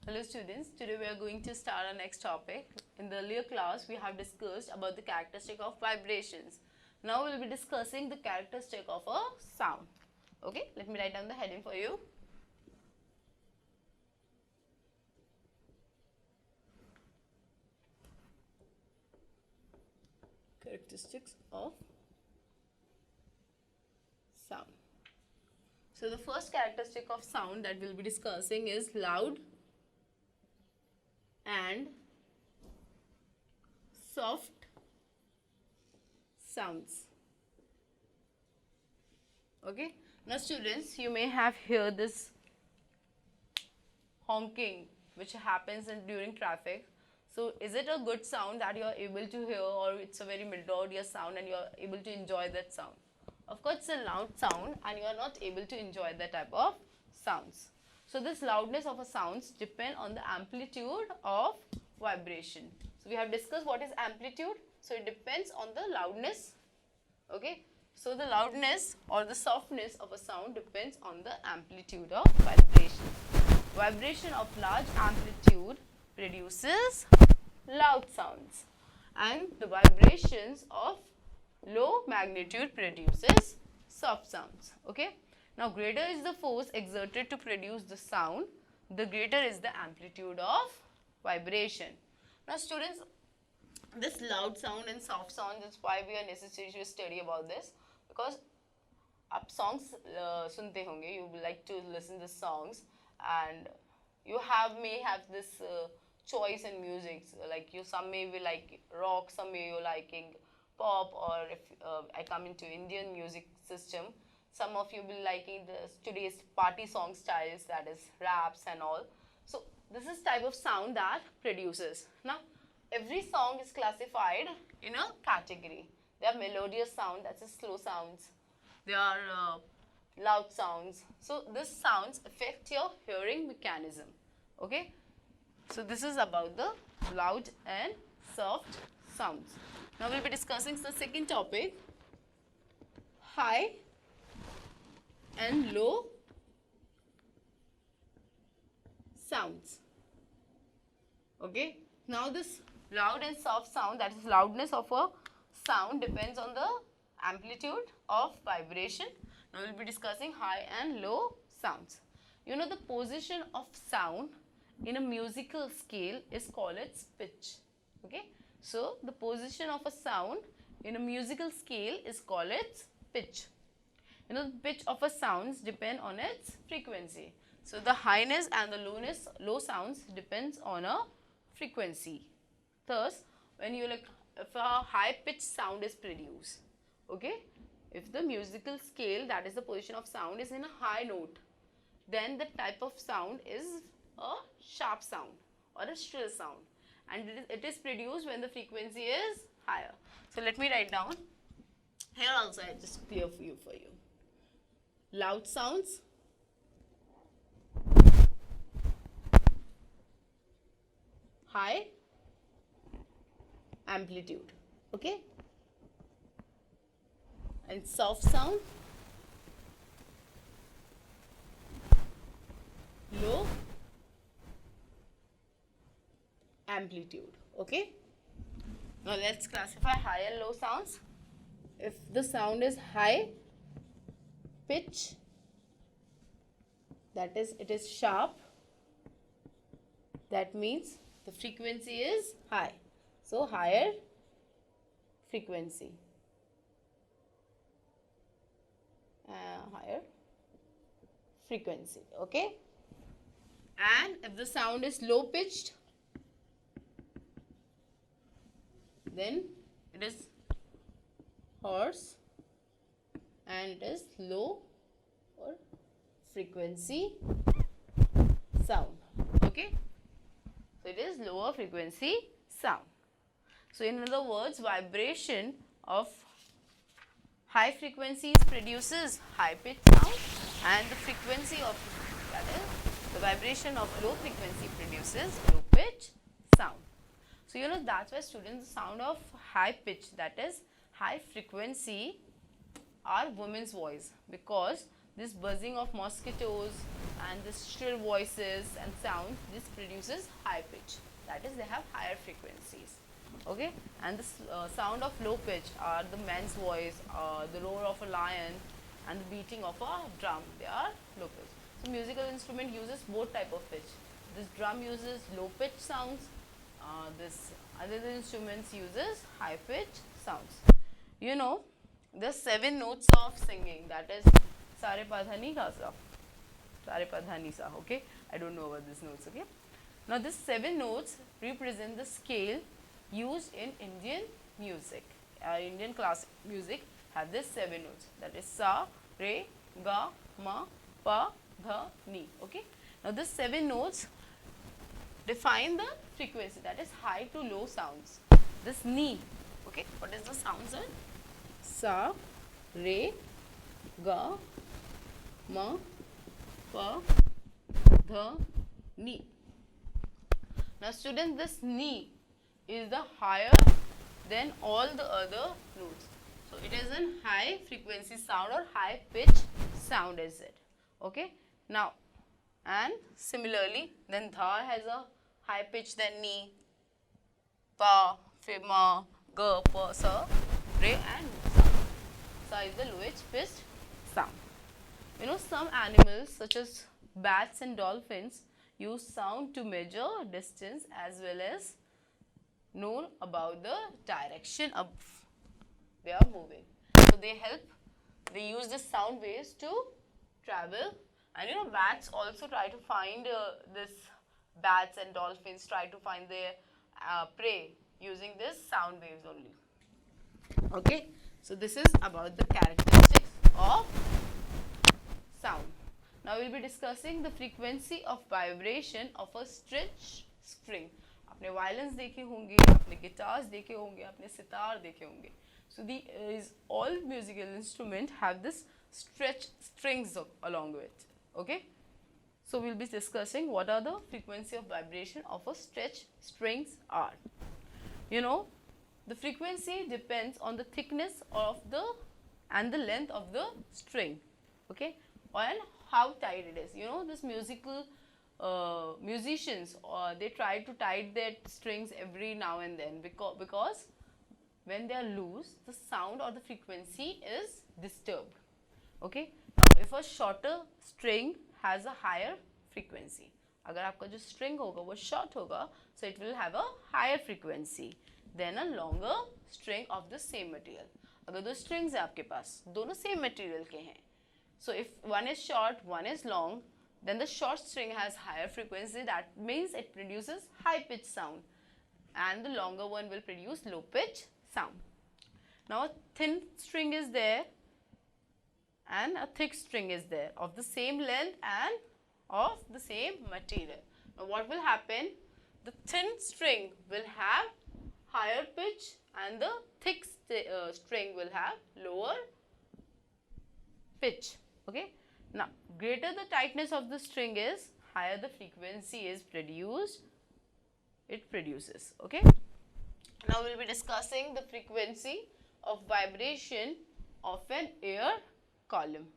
Hello students, today we are going to start our next topic. In the earlier class, we have discussed about the characteristic of vibrations. Now we will be discussing the characteristic of a sound. Okay, let me write down the heading for you. Characteristics of sound. So the first characteristic of sound that we'll be discussing is loud and soft sounds. Okay, now students, you may have heard this honking which happens during traffic. So is it a good sound that you are able to hear, or it's a very melodious sound and you are able to enjoy that sound? Of course, it's a loud sound and you are not able to enjoy that type of sounds. So this loudness of a sounds depend on the amplitude of vibration. So we have discussed what is amplitude. So it depends on the loudness. Okay. So the loudness or the softness of a sound depends on the amplitude of vibration. Vibration of large amplitude produces loud sounds, and the vibrations of low magnitude produces soft sounds. Okay. Now greater is the force exerted to produce the sound, the greater is the amplitude of vibration. Now students, this loud sound and soft sound is why we are necessary to study about this, because आप songs सुनते होंगे, you like to listen to songs, and you may have this choice in music, like some may be like rock, some may you liking pop, or if I come into Indian music system, some of you will be liking today's party song styles, that is raps and all. So this is type of sound that produces. Now every song is classified in a category. There are melodious sound, that's a slow sounds. There are loud sounds. So these sounds affect your hearing mechanism. Okay. So this is about the loud and soft sounds. Now we'll be discussing the second topic, high and low sounds. Okay. Now this loud and soft sound, that is loudness of a sound, depends on the amplitude of vibration. Now we'll be discussing high and low sounds. You know, the position of sound in a musical scale is called its pitch. Okay. So the position of a sound in a musical scale is called its pitch. You know, the pitch of a sounds depend on its frequency. So the highness and the low sounds depends on a frequency. Thus, when you if a high pitched sound is produced, okay, if the musical scale, that is the position of sound, is in a high note, then the type of sound is a sharp sound or a shrill sound, and it is produced when the frequency is higher. So let me write down here also, I just clear for you. Loud sounds, high amplitude, okay, and soft sound, low amplitude. Okay. Now let's classify high and low sounds. If the sound is high pitch, that is, it is sharp, that means the frequency is high. So higher frequency, higher frequency. Okay. And if the sound is low pitched, then it is hoarse and it is low or frequency sound. Okay. So it is lower frequency sound. So in other words, vibration of high frequencies produces high pitched sound, and the frequency of, that is, the vibration of low frequency produces low pitch sound. So you know, that's why students, the sound of high pitch, that is high frequency, are women's voice, because this buzzing of mosquitoes and this shrill voices and sounds, this produces high pitch. That is, they have higher frequencies. Okay, and the sound of low pitch are the man's voice, the roar of a lion, and the beating of a drum. They are low pitch. So musical instrument uses both type of pitch. This drum uses low pitch sounds. This other instruments uses high pitch sounds. You know, the 7 notes of singing, that is sare pa dha ni ga sa, sare pa dha ni sa. Okay, I don't know about these notes. Okay, now these 7 notes represent the scale used in Indian music. Indian classic music have this 7 notes, that is sa, re, ga, ma, pa, dha, ni. Okay, now these 7 notes define the frequency, that is high to low sounds. This ni, okay, what is the sound, sir? Sa, re, ga, ma, pa, dha, ni. Now students, this ni is the higher than all the other notes. So it is an high frequency sound or high pitch sound, is it? Okay. Now, and similarly, then dha has a high pitch than ni, pa, fi, ma, ga, pa, sa, re, and sa. Sa is the lowest pitched sound. You know, some animals such as bats and dolphins use sound to measure distance as well as know about the direction of they are moving. So they use the sound waves to travel. And you know, bats also try to find bats and dolphins try to find their prey using this sound waves only. Okay, so this is about the characteristics of sound. Now we will be discussing the frequency of vibration of a stretched string. आपने violins देखे होंगे, आपने guitars देखे होंगे, आपने sitar देखे होंगे. So these all musical instruments have this stretched strings along with it. Okay. So we'll be discussing what are the frequency of vibration of a stretched strings are. You know, the frequency depends on the thickness of and the length of the string. Okay, and how tight it is. You know, this musical musicians they try to tighten their strings every now and then because when they are loose, the sound or the frequency is disturbed. Okay, now if a shorter string has a higher frequency, अगर आपका जो string होगा वो short होगा, so it will have a higher frequency than a longer string of the same material. अगर दो strings है आपके पास, दोनों same material के हैं, so if one is short, one is long, then the short string has higher frequency. That means it produces high pitch sound, and the longer one will produce low pitch sound. Now a thin string is there and a thick string is there of the same length and of the same material. Now what will happen? The thin string will have higher pitch and the thick string will have lower pitch. Okay. Now greater the tightness of the string is, higher the frequency is produced, it produces. Okay. Now we will be discussing the frequency of vibration of an air column.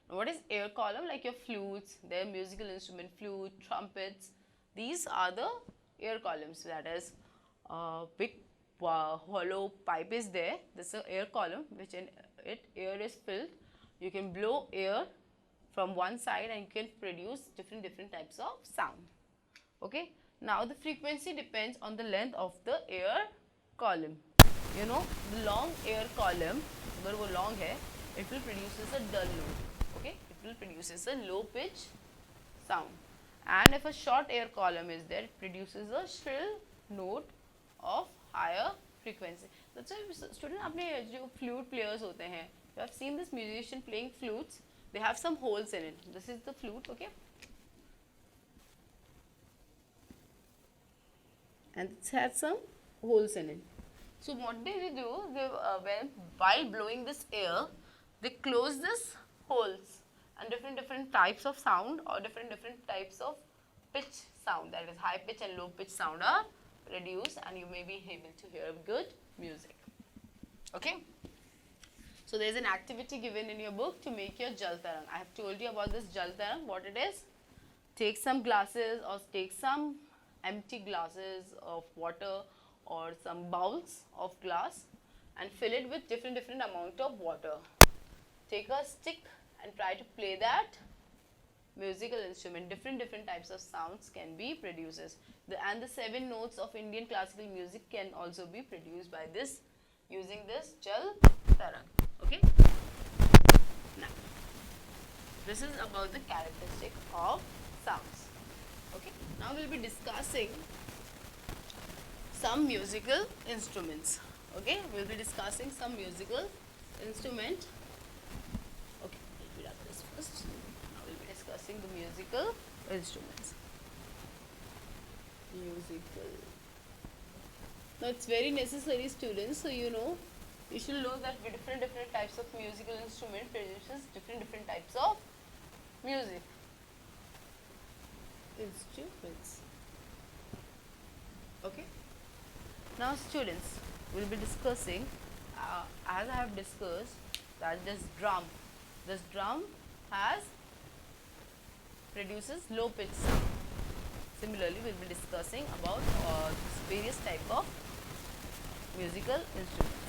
Now what is air column? Like your flutes, their musical instrument, flute, trumpets, these are the air columns. That is big hollow pipe is there. This is an air column which in it air is filled. You can blow air from one side and you can produce different types of sound. Okay. Now the frequency depends on the length of the air column. You know, the long air column, अगर वो long है, it will produces a dull note. Okay, it will produces a low pitch sound. And if a short air column is there, it produces a shrill note of higher frequency. That's why student, आपने जो flute players होते हैं, you have seen this musician playing flutes. They have some holes in it. This is the flute, okay? And it has some holes in it. So what they do, while blowing this air, they close this holes and different types of sound or different types of pitch sound, that is high pitch and low pitch sound are produced, and you may be able to hear good music. Okay. So So there's an activity given in your book to make your Jal Tarang. I have told you about this Jal Tarang, what it is. Take some glasses or take some empty glasses of water or some bowls of glass and fill it with different amount of water. Take a stick and try to play that musical instrument. Different types of sounds can be produced. And the 7 notes of Indian classical music can also be produced by this, using this Jal Tarang. Okay. Now, this is about the characteristic of sounds. Okay. Now we'll be discussing some musical instruments. Okay. We'll be discussing some musical instrument. Okay. Let me write this first. Now we'll be discussing the musical instruments. Musical. Now it's very necessary, students, so you should know that different types of musical instrument produces different types of music instruments. Okay. Now students, we'll be discussing, as I have discussed, that this drum produces low pitch sound. Similarly, we'll be discussing about various type of musical instruments.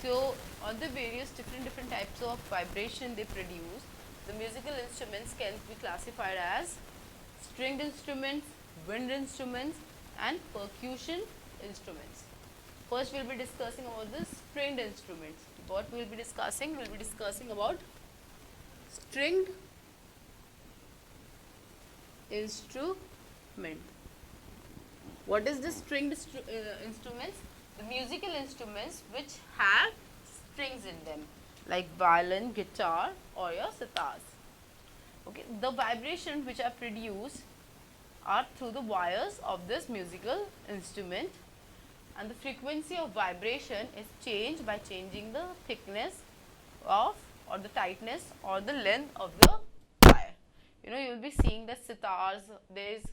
So, on the various different types of vibration they produce, the musical instruments can be classified as stringed instruments, wind instruments, and percussion instruments. First, we'll be discussing about the stringed instruments. What we'll be discussing? We'll be discussing about stringed instrument. What is the stringed instruments? The musical instruments which have strings in them, like violin, guitar, or your sitars. Okay, the vibrations which are produced are through the wires of this musical instrument, and the frequency of vibration is changed by changing the thickness of, or the tightness, or the length of the wire. You will be seeing that sitars, there is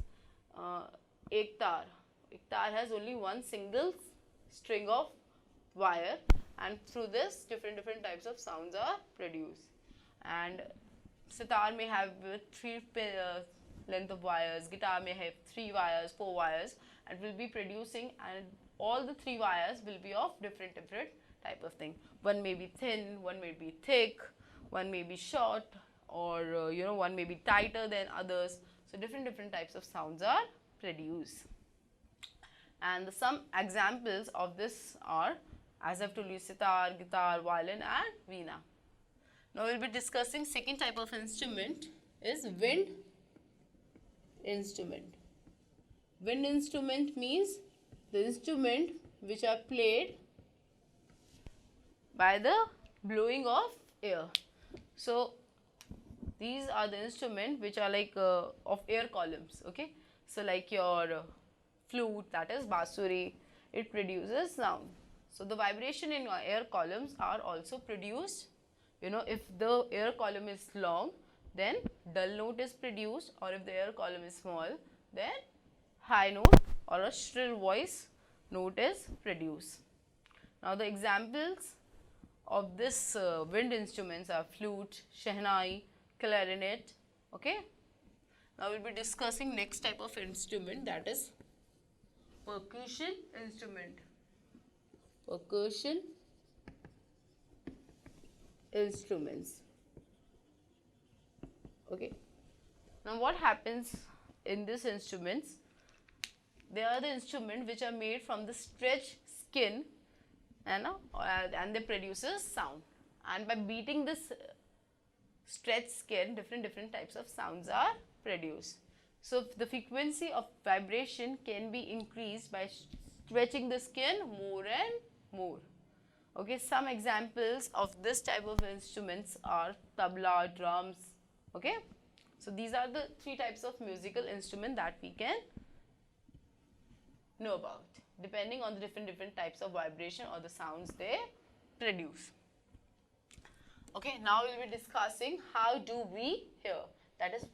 ek tar. Ek tar has only one single string of wire, and through this different types of sounds are produced. And sitar may have 3 length of wires, guitar may have 3 wires, 4 wires, and will be producing, and all the 3 wires will be of different type of thing. One may be thin, one may be thick, one may be short, or one may be tighter than others. So different types of sounds are produced. And some examples of this are, as I have told you, sitar, guitar, violin, and veena. Now we will be discussing second type of instrument is wind instrument. Wind instrument means the instrument which are played by the blowing of air. So these are the instruments which are like of air columns. Okay, so like your flute, that is basuri, it produces sound. So the vibration in your air columns are also produced. If the air column is long, then dull note is produced, or if the air column is small, then high note or a shrill voice note is produced. Now the examples of this wind instruments are flute, shehnai, clarinet. Okay. Now we will be discussing next type of instrument, that is percussion instrument. Percussion instruments. Okay. Now what happens in these instruments? They are the instruments which are made from the stretched skin, and they produces sound. And by beating this stretched skin, different types of sounds are produced. So the frequency of vibration can be increased by stretching the skin more and more. Okay, some examples of this type of instruments are tabla, drums. Okay, so these are the 3 types of musical instrument that we can know about, depending on the different types of vibration or the sounds they produce. Okay, now we will be discussing how do we hear. That is,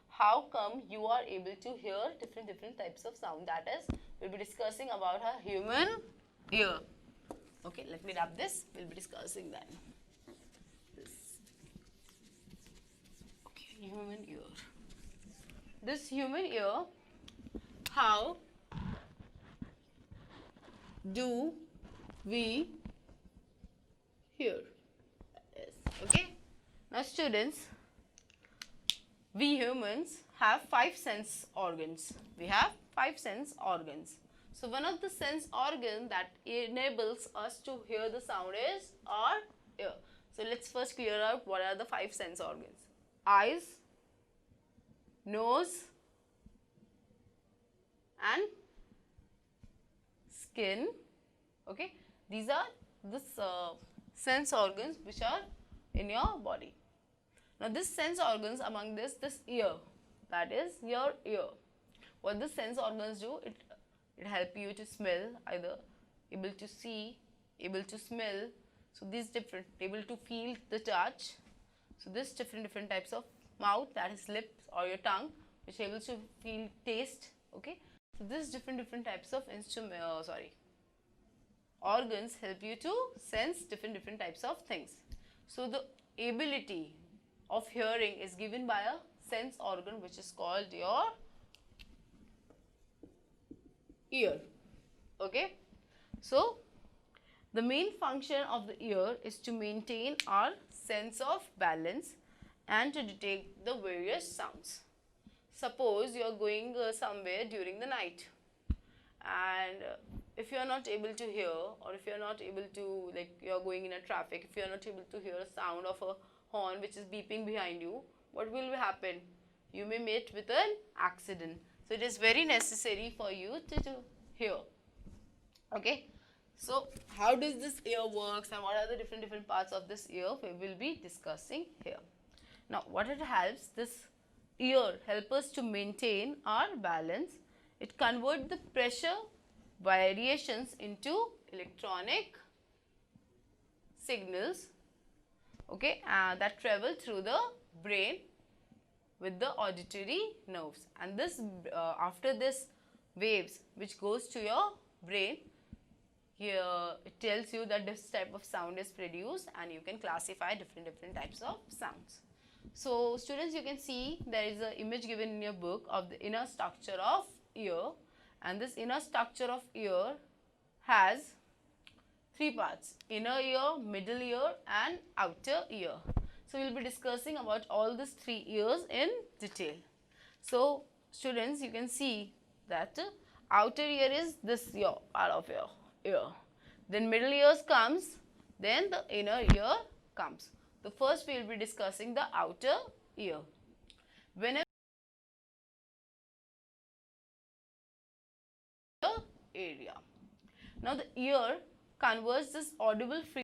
how come you are able to hear different types of sound. That is, we will be discussing about a human ear. Okay, let me wrap this. We'll be discussing then. This. Okay, human ear. This human ear, how do we hear? Yes. Okay. Now, students, we humans have 5 sense organs. We have 5 sense organs. So, one of the sense organ that enables us to hear the sound is our ear. So, let's first clear out what are the 5 sense organs. Eyes, nose, and skin. Okay, these are the sense organs which are in your body. Now, this sense organs, among this ear, that is your ear. What the sense organs do, it help you to smell, either able to see, able to smell. So these different, able to feel the touch. So this different types of mouth, that is lips or your tongue, which able to feel taste. Okay, so this different types of organs help you to sense different types of things. So the ability of hearing is given by a sense organ which is called your ear. Okay, so the main function of the ear is to maintain our sense of balance and to detect the various sounds. Suppose you are going somewhere during the night, and if you are not able to hear, or if you are not able to, like, you are going in a traffic, if you are not able to hear a sound of a horn which is beeping behind you, what will happen? You may meet with an accident. So it is very necessary for you to hear. Okay, so how does this ear works and what are the different parts of this ear, we will be discussing here. Now, what it helps, this ear help us to maintain our balance. It converts the pressure variations into electronic signals, okay, that travel through the brain with the auditory nerves, and this after this waves which goes to your brain, here it tells you that this type of sound is produced, and you can classify different types of sounds. So students, you can see there is an image given in your book of the inner structure of ear, and this inner structure of ear has 3 parts: inner ear, middle ear, and outer ear. So we will be discussing about all these 3 ears in detail. So students, you can see that outer ear is this ear, part of your ear. Then middle ears comes, then the inner ear comes. So first we will be discussing the outer ear. Whenever area. Now the ear converts this audible frequency